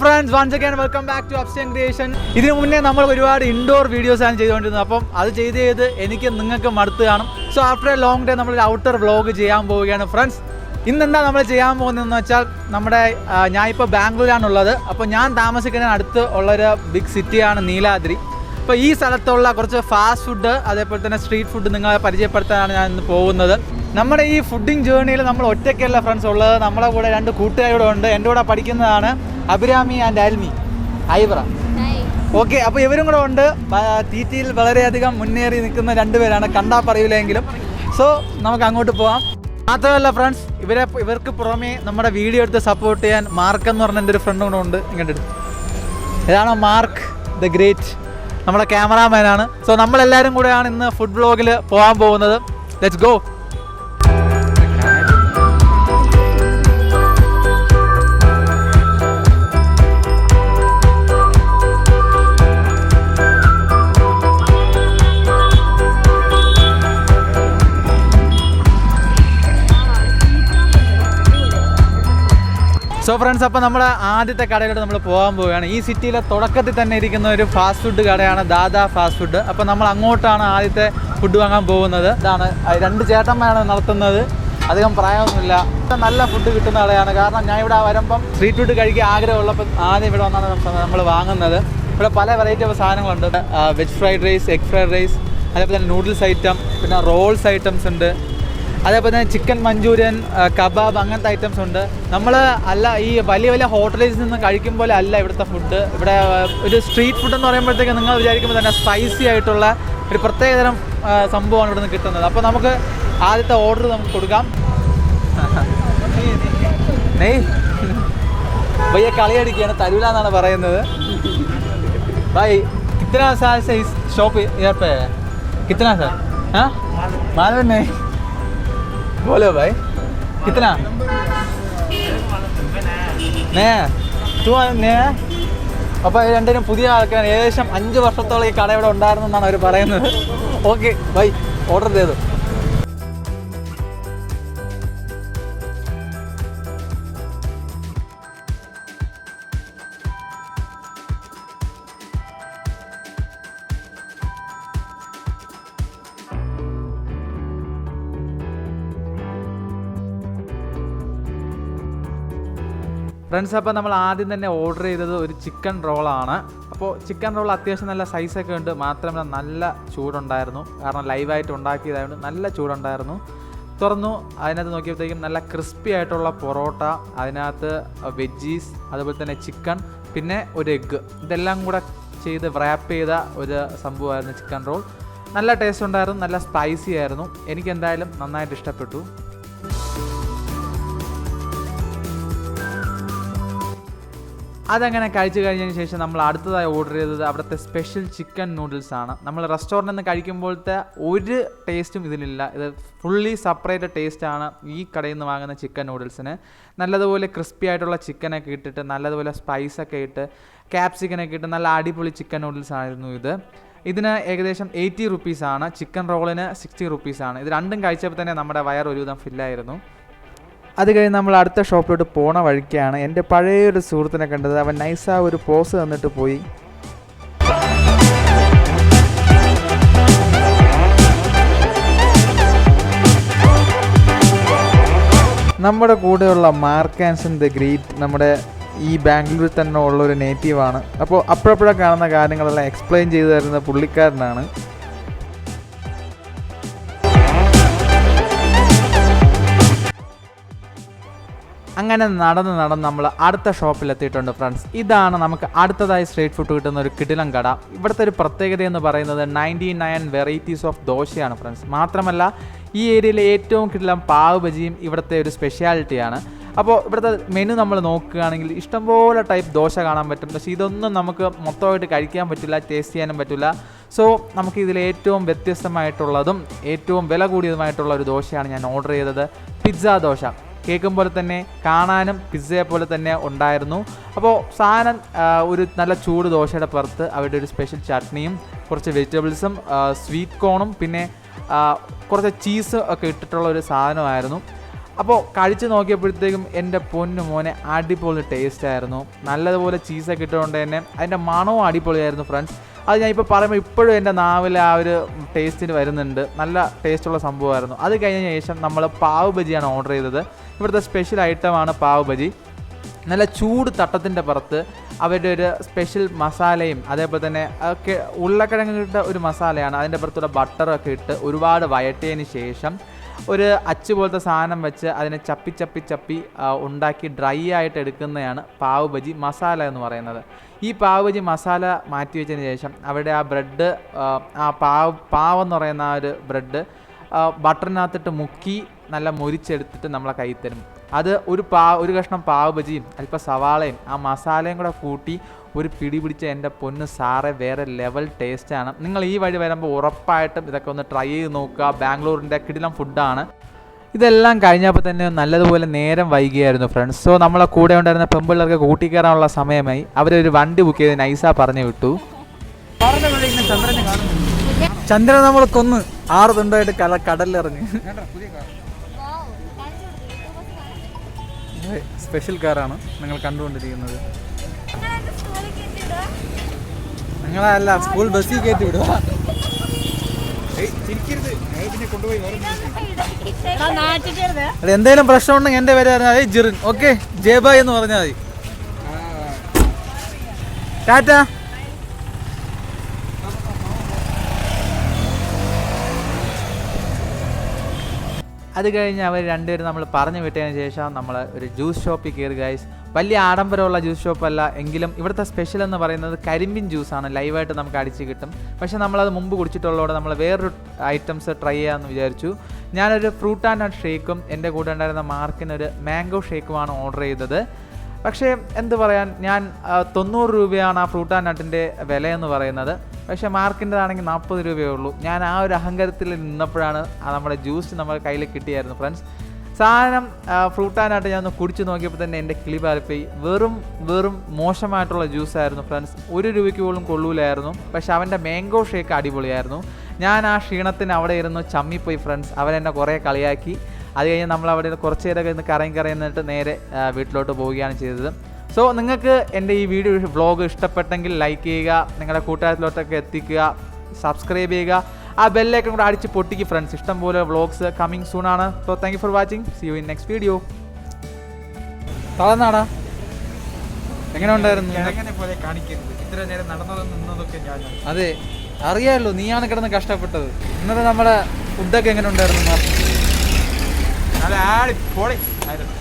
friends, once again welcome back to Upstream Creation. ഇതിനു മുന്നേ നമ്മൾ ഒരുപാട് ഇൻഡോർ വീഡിയോസ് ആണ് ചെയ്തുകൊണ്ടിരുന്നത്. അപ്പം അത് ചെയ്ത് എനിക്ക് നിങ്ങൾക്ക് മടുത്ത് കാണും. So after A long day നമ്മൾ ഒരു ഔട്ടർ വ്ലോഗ് ചെയ്യാൻ പോവുകയാണ് ഫ്രണ്ട്സ്. ഇന്നെന്താ നമ്മൾ ചെയ്യാൻ പോകുന്നതെന്ന് വെച്ചാൽ ഞാൻ ഇപ്പോൾ ബാംഗ്ലൂരാണുള്ളത്. അപ്പോൾ ഞാൻ താമസിക്കുന്ന അടുത്ത് ഉള്ളൊരു ബിഗ് സിറ്റിയാണ് നീലാദ്രി. അപ്പോൾ ഈ സ്ഥലത്തുള്ള കുറച്ച് ഫാസ്റ്റ് ഫുഡ് അതേപോലെ തന്നെ സ്ട്രീറ്റ് ഫുഡ് നിങ്ങളെ പരിചയപ്പെടുത്താനാണ് ഞാൻ ഇന്ന് പോകുന്നത്. നമ്മുടെ ഈ ഫുഡിങ് ജേർണിയിൽ നമ്മൾ ഒറ്റയ്ക്കല്ല ഫ്രണ്ട്സ് ഉള്ളത്. നമ്മളെ കൂടെ രണ്ട് കൂട്ടുകാരുടെ ഉണ്ട്. എൻ്റെ കൂടെ പഠിക്കുന്നതാണ് അഭിരാമി ആൻഡ് ആൽമി ഐബ്ര. ഓക്കെ, അപ്പോൾ ഇവരും കൂടെ ഉണ്ട്. തീറ്റിയിൽ വളരെയധികം മുന്നേറി നിൽക്കുന്ന രണ്ടുപേരാണ്, കണ്ടാൽ പറയില്ലെങ്കിലും. സോ നമുക്ക് അങ്ങോട്ട് പോകാം. മാത്രമല്ല ഫ്രണ്ട്സ്, ഇവർക്ക് പുറമേ നമ്മുടെ വീഡിയോ എടുത്ത് സപ്പോർട്ട് ചെയ്യാൻ മാർക്ക് എന്ന് പറഞ്ഞ എൻ്റെ ഒരു ഫ്രണ്ട് കൂടെ ഉണ്ട്. ഇങ്ങോട്ട് ഇതാണ് മാർക്ക് ദ ഗ്രേറ്റ്, നമ്മുടെ ക്യാമറാമാനാണ്. സോ നമ്മളെല്ലാവരും കൂടെയാണ് ഇന്ന് ഫുഡ് വ്ലോഗിൽ പോകാൻ പോകുന്നത്. Let's go. സോ ഫ്രണ്ട്സ്, അപ്പോൾ നമ്മൾ ആദ്യത്തെ കടയിലോട്ട് നമ്മൾ പോകാൻ പോവുകയാണ്. ഈ സിറ്റിയിലെ തുടക്കത്തിൽ തന്നെ ഇരിക്കുന്ന ഒരു ഫാസ്റ്റ് ഫുഡ് കടയാണ് ദാദാ ഫാസ്റ്റ് ഫുഡ്. അപ്പോൾ നമ്മൾ അങ്ങോട്ടാണ് ആദ്യത്തെ ഫുഡ് വാങ്ങാൻ പോകുന്നത്. ഇതാണ് രണ്ട് ചേട്ടന്മാരാണ് നടത്തുന്നത്. അധികം പ്രായമൊന്നുമില്ല. നല്ല ഫുഡ് കിട്ടുന്ന കടയാണ്. കാരണം ഞാൻ ഇവിടെ വരുമ്പം സ്ട്രീറ്റ് ഫുഡ് കഴിക്കാൻ ആഗ്രഹമുള്ളപ്പോൾ ആദ്യം ഇവിടെ വന്നാണ് നമ്മൾ വാങ്ങുന്നത്. ഇവിടെ പല വെറൈറ്റി ഓഫ് സാധനങ്ങളുണ്ട്. Veg fried rice, egg fried rice, അതേപോലെ തന്നെ നൂഡിൽസ് ഐറ്റം, പിന്നെ റോൾസ് ഐറ്റംസ് ഉണ്ട്. അതേപോലെ തന്നെ ചിക്കൻ മഞ്ചൂരിയൻ, കബാബ്, അങ്ങനത്തെ ഐറ്റംസ് ഉണ്ട്. നമ്മൾ ഈ വലിയ ഹോട്ടലിൽ നിന്ന് കഴിക്കും പോലെ അല്ല ഇവിടുത്തെ ഫുഡ്. ഇവിടെ ഒരു സ്ട്രീറ്റ് ഫുഡ് എന്ന് പറയുമ്പോഴത്തേക്ക് നിങ്ങൾ വിചാരിക്കുമ്പോൾ തന്നെ സ്പൈസി ആയിട്ടുള്ള ഒരു പ്രത്യേകതരം സംഭവമാണ് ഇവിടെ നിന്ന് കിട്ടുന്നത്. അപ്പോൾ നമുക്ക് ആദ്യത്തെ ഓർഡർ നമുക്ക് കൊടുക്കാം. നെയ് ഭയ്യ കളിയടിക്കുകയാണ്, തരൂല എന്നാണ് പറയുന്നത്. ഭായ് കിത്തന സാൽ സെ ഷോപ്പ് കിത്തന സാർ? മാലൂം നെയ് बोलो भाई कितना नया तू नया. അപ്പോൾ ഈ രണ്ടിനും പുതിയ ആൾക്കാരാണ്. ഏകദേശം 5 വർഷത്തോളം ഈ കട ഇവിടെ ഉണ്ടായിരുന്നെന്നാണ് അവർ പറയുന്നത്. ഓക്കെ ബൈ, ഓർഡർ ചെയ്തു. ഫ്രണ്ട്സ്, അപ്പോൾ നമ്മൾ ആദ്യം തന്നെ ഓർഡർ ചെയ്തത് ഒരു ചിക്കൻ റോളാണ്. അപ്പോൾ ചിക്കൻ റോൾ അത്യാവശ്യം നല്ല സൈസൊക്കെ ഉണ്ട്. മാത്രമല്ല നല്ല ചൂടുണ്ടായിരുന്നു. കാരണം ലൈവായിട്ട് ഉണ്ടാക്കിയതായതുകൊണ്ട് നല്ല ചൂടുണ്ടായിരുന്നു. തുറന്നു, അതിനകത്ത് നോക്കിയപ്പോഴത്തേക്കും നല്ല ക്രിസ്പി ആയിട്ടുള്ള പൊറോട്ട, അതിനകത്ത് വെജീസ്, അതുപോലെ തന്നെ ചിക്കൻ, പിന്നെ ഒരു എഗ്ഗ്, ഇതെല്ലാം കൂടെ ചെയ്ത് റാപ്പ് ചെയ്ത ഒരു സംഭവമായിരുന്നു ചിക്കൻ റോൾ. നല്ല ടേസ്റ്റ് ഉണ്ടായിരുന്നു, നല്ല സ്പൈസി ആയിരുന്നു. എനിക്കെന്തായാലും നന്നായിട്ട് ഇഷ്ടപ്പെട്ടു. അതങ്ങനെ കഴിച്ചു കഴിഞ്ഞതിന് ശേഷം നമ്മൾ അടുത്തതായി ഓർഡർ ചെയ്തത് അവിടുത്തെ സ്പെഷ്യൽ ചിക്കൻ നൂഡിൽസാണ്. നമ്മൾ റെസ്റ്റോറൻറ്റിൽ നിന്ന് കഴിക്കുമ്പോഴത്തെ ഒരു ടേസ്റ്റും ഇതിലില്ല. ഇത് ഫുള്ളി സെപ്പറേറ്റ് ടേസ്റ്റാണ് ഈ കടയിൽ നിന്ന് വാങ്ങുന്ന ചിക്കൻ നൂഡിൽസിന്. നല്ലതുപോലെ ക്രിസ്പി ആയിട്ടുള്ള ചിക്കനൊക്കെ ഇട്ടിട്ട്, നല്ലതുപോലെ സ്പൈസൊക്കെ ഇട്ട്, ക്യാപ്സിക്കനൊക്കെ ഇട്ട് നല്ല അടിപൊളി ചിക്കൻ നൂഡിൽസ് ആയിരുന്നു ഇത്. ഇതിന് ഏകദേശം 80 റുപ്പീസാണ്. ചിക്കൻ റോളിന് 60 റുപ്പീസാണ്. ഇത് രണ്ടും കഴിച്ചപ്പോൾ തന്നെ നമ്മുടെ വയർ ഒരുവിധം ഫില്ലായിരുന്നു. അത് കഴിഞ്ഞ് നമ്മൾ അടുത്ത ഷോപ്പിലോട്ട് പോണ വഴിക്കാണ് എൻ്റെ പഴയൊരു സുഹൃത്തിനെ കണ്ടത്. അവൻ നൈസാ ഒരു പോസ് തന്നിട്ട് പോയി. നമ്മുടെ കൂടെയുള്ള മാർക്ക് ആൻസൺ ദ ഗ്രേറ്റ് നമ്മുടെ ഈ ബാംഗ്ലൂരിൽ തന്നെ ഉള്ളൊരു നേറ്റീവാണ്. അപ്പോൾ അപ്പോഴപ്പോഴെ കാണുന്ന കാര്യങ്ങളെല്ലാം എക്സ്പ്ലെയിൻ ചെയ്തു തരുന്ന പുള്ളിക്കാരനാണ്. അങ്ങനെ നടന്ന് നമ്മൾ അടുത്ത ഷോപ്പിലെത്തിയിട്ടുണ്ട് ഫ്രണ്ട്സ്. ഇതാണ് നമുക്ക് അടുത്തതായി സ്ട്രീറ്റ് ഫുഡ് കിട്ടുന്ന ഒരു കിടിലൻ കട. ഇവിടുത്തെ ഒരു പ്രത്യേകത എന്ന് പറയുന്നത് 99 വെറൈറ്റീസ് ഓഫ് ദോശയാണ് ഫ്രണ്ട്സ്. മാത്രമല്ല ഈ ഏരിയയിലെ ഏറ്റവും കിടിലൻ പാവ് ബജിയും ഇവിടുത്തെ ഒരു സ്പെഷ്യാലിറ്റിയാണ്. അപ്പോൾ ഇവിടുത്തെ മെനു നമ്മൾ നോക്കുകയാണെങ്കിൽ ഇഷ്ടംപോലെ ടൈപ്പ് ദോശ കാണാൻ പറ്റും. പക്ഷേ ഇതൊന്നും നമുക്ക് മൊത്തമായിട്ട് കഴിക്കാൻ പറ്റില്ല, ടേസ്റ്റ് ചെയ്യാനും പറ്റില്ല. സോ നമുക്ക് ഇതിൽ ഏറ്റവും വ്യത്യസ്തമായിട്ടുള്ളതും ഏറ്റവും വില കൂടിയതുമായിട്ടുള്ള ഒരു ദോശയാണ് ഞാൻ ഓർഡർ ചെയ്തത്. പിസ്സ ദോശ. കേൾക്കും പോലെ തന്നെ കാണാനും പിസ്സയെ പോലെ തന്നെ ഉണ്ടായിരുന്നു. അപ്പോൾ സാധനം ഒരു നല്ല ചൂട് ദോശയുടെ പുറത്ത് അവരുടെ ഒരു സ്പെഷ്യൽ ചട്നിയും കുറച്ച് വെജിറ്റബിൾസും സ്വീറ്റ് കോണും പിന്നെ കുറച്ച് ചീസ് ഒക്കെ ഇട്ടിട്ടുള്ള ഒരു സാധനമായിരുന്നു. അപ്പോൾ കഴിച്ച് നോക്കിയപ്പോഴത്തേക്കും എൻ്റെ പൊന്നു മോനെ അടിപൊളി ടേസ്റ്റ് ആയിരുന്നു. നല്ലതുപോലെ ചീസൊക്കെ ഇട്ടുകൊണ്ട് തന്നെ അതിൻ്റെ മണവും അടിപൊളിയായിരുന്നു ഫ്രണ്ട്സ്. അത് ഞാൻ ഇപ്പോൾ പറയുമ്പോൾ ഇപ്പോഴും എൻ്റെ നാവിൽ ആ ഒരു ടേസ്റ്റിന് വരുന്നുണ്ട്. നല്ല ടേസ്റ്റുള്ള സംഭവമായിരുന്നു. അത് കഴിഞ്ഞ ശേഷം നമ്മൾ പാവ് ബജിയാണ് ഓർഡർ ചെയ്തത്. ഇവിടുത്തെ സ്പെഷ്യൽ ഐറ്റമാണ് പാവ് ബജി. നല്ല ചൂട് തട്ടത്തിൻ്റെ പുറത്ത് അവരുടെ ഒരു സ്പെഷ്യൽ മസാലയും അതേപോലെ തന്നെ ഒക്കെ ഉരുളക്കിഴങ്ങിട്ട ഒരു മസാലയാണ്. അതിൻ്റെ പുറത്തുള്ള ബട്ടറൊക്കെ ഇട്ട് ഒരുപാട് വയറ്റിയതിന് ശേഷം ഒരു അച്ച് പോലത്തെ സാധനം വെച്ച് അതിനെ ചപ്പി ഉണ്ടാക്കി ഡ്രൈ ആയിട്ട് എടുക്കുന്നതാണ് പാവ് ബജി മസാല എന്ന് പറയുന്നത്. ഈ പാവ് ബജി മസാല മാറ്റി വെച്ചതിന് ശേഷം അവിടെ ആ ബ്രെഡ് ആ പാവെന്ന് പറയുന്ന ആ ഒരു ബ്രെഡ് ബട്ടറിനകത്തിട്ട് മുക്കി നല്ല മുരിച്ചെടുത്തിട്ട് നമ്മളെ കയ്യിൽ തരും. അത് ഒരു കഷ്ണം പാവ് ബജിയും അല്പം സവാളയും ആ മസാലയും കൂടെ കൂട്ടി ഒരു പിടി പിടിച്ച എൻ്റെ പൊന്ന് സാറെ വേറെ ലെവൽ ടേസ്റ്റാണ്. നിങ്ങൾ ഈ വഴി വരുമ്പോൾ ഉറപ്പായിട്ടും ഇതൊക്കെ ഒന്ന് ട്രൈ ചെയ്ത് നോക്കുക. ബാംഗ്ലൂരിൻ്റെ കിടിലം ഫുഡാണ്. ഇതെല്ലാം കഴിഞ്ഞപ്പോൾ തന്നെ നല്ലതുപോലെ നേരം വൈകിയായിരുന്നു ഫ്രണ്ട്സ്. സോ നമ്മളെ കൂടെ ഉണ്ടായിരുന്ന പെമ്പിള്ളേർക്ക് കൂട്ടിക്കയറാനുള്ള സമയമായി. അവരൊരു വണ്ടി ബുക്ക് ചെയ്ത് നൈസാ പറഞ്ഞു വിട്ടു. ചന്ദ്രൻ നമ്മൾ കൊന്ന് 6 തുണ്ടായിട്ട് കടലിലിറങ്ങി. സ്പെഷ്യൽ കാറാണ് നിങ്ങൾ കണ്ടുകൊണ്ടിരിക്കുന്നത്. നിങ്ങളല്ല സ്കൂൾ ബസ്സിൽ കയറ്റി വിടുക. എന്തേലും പ്രശ്നം ഉണ്ടെങ്കിൽ എൻ്റെ പേര് പറഞ്ഞാൽ മതി, ജിറിൻ. ഓക്കെ, ജയബായ് എന്ന് പറഞ്ഞാൽ മതി. ടാറ്റ. അത് കഴിഞ്ഞ് അവർ രണ്ടുപേരും നമ്മൾ പറഞ്ഞു വിട്ടതിന് ശേഷം നമ്മൾ ഒരു ജ്യൂസ് ഷോപ്പിൽ കയറി ഗൈസ്. വലിയ ആഡംബരമുള്ള ജ്യൂസ് ഷോപ്പല്ല എങ്കിലും ഇവിടുത്തെ സ്പെഷ്യൽ എന്ന് പറയുന്നത് കരിമ്പിൻ ജ്യൂസാണ്. ലൈവായിട്ട് നമുക്ക് അടിച്ച് കിട്ടും. പക്ഷേ നമ്മളത് മുമ്പ് കുടിച്ചിട്ടുള്ളതോടെ നമ്മൾ വേറൊരു ഐറ്റംസ് ട്രൈ ചെയ്യാമെന്ന് വിചാരിച്ചു. ഞാനൊരു ഫ്രൂട്ട് ആൻഡ് നട്ട് ഷേക്കും എൻ്റെ കൂടെ ഉണ്ടായിരുന്ന മാർക്കിനൊരു മാംഗോ ഷേക്കുമാണ് ഓർഡർ ചെയ്തത്. പക്ഷേ എന്ത് പറയാൻ, ഞാൻ 90 രൂപയാണ് ആ ഫ്രൂട്ട് ആൻഡ് നട്ടിൻ്റെ വിലയെന്ന് പറയുന്നത്. പക്ഷേ മാർക്കിൻ്റെതാണെങ്കിൽ 40 രൂപയേ ഉള്ളൂ. ഞാൻ ആ ഒരു അഹങ്കാരത്തിൽ നിന്നപ്പോഴാണ് നമ്മുടെ ജ്യൂസ് നമ്മുടെ കയ്യിൽ കിട്ടിയായിരുന്നു ഫ്രണ്ട്സ്. സാധനം ഫ്രൂട്ട് ആൻഡ് നട്ട് ഞാൻ ഒന്ന് കുടിച്ച് നോക്കിയപ്പോൾ തന്നെ എൻ്റെ കിളി പാറിപ്പോയി. വെറും മോശമായിട്ടുള്ള ജ്യൂസായിരുന്നു ഫ്രണ്ട്സ്. 1 രൂപയ്ക്ക് പോലും കൊള്ളൂലായിരുന്നു. പക്ഷേ അവൻ്റെ മാംഗോ ഷേക്ക് അടിപൊളിയായിരുന്നു. ഞാൻ ആ ക്ഷീണത്തിന് അവിടെ ഇരുന്ന് ചമ്മിപ്പോയി ഫ്രണ്ട്സ്. അവരെന്നെ കുറേ കളിയാക്കി. അത് കഴിഞ്ഞ് നമ്മൾ അവിടെ കുറച്ച് നേരമൊക്കെ ഇന്ന് കറങ്ങി നിന്നിട്ട് നേരെ വീട്ടിലോട്ട് പോവുകയാണ് ചെയ്തത്. സോ നിങ്ങൾക്ക് എൻ്റെ ഈ വ്ളോഗ് ഇഷ്ടപ്പെട്ടെങ്കിൽ ലൈക്ക് ചെയ്യുക, നിങ്ങളുടെ കൂട്ടുകാരിലോട്ടൊക്കെ എത്തിക്കുക, സബ്സ്ക്രൈബ് ചെയ്യുക, ആ ബെല്ലൈക്കൺ കൂടെ അടിച്ച് പൊട്ടിക്ക് ഫ്രണ്ട്സ്. ഇഷ്ടംപോലെ വ്ളോഗ്സ് കമ്മിങ് സൂൺ ആണ്. So thank you for watching. See you in next video. തളർന്നാടാ, എങ്ങനെ ഉണ്ടായിരുന്നു? അതെ, അറിയാമല്ലോ, നീയാണ് കിടന്ന് കഷ്ടപ്പെട്ടത്. ഇന്നത്തെ നമ്മുടെ ഫുഡൊക്കെ എങ്ങനെ ഉണ്ടായിരുന്നു? നല്ല ആടി പൊളി ആയിരുന്നു.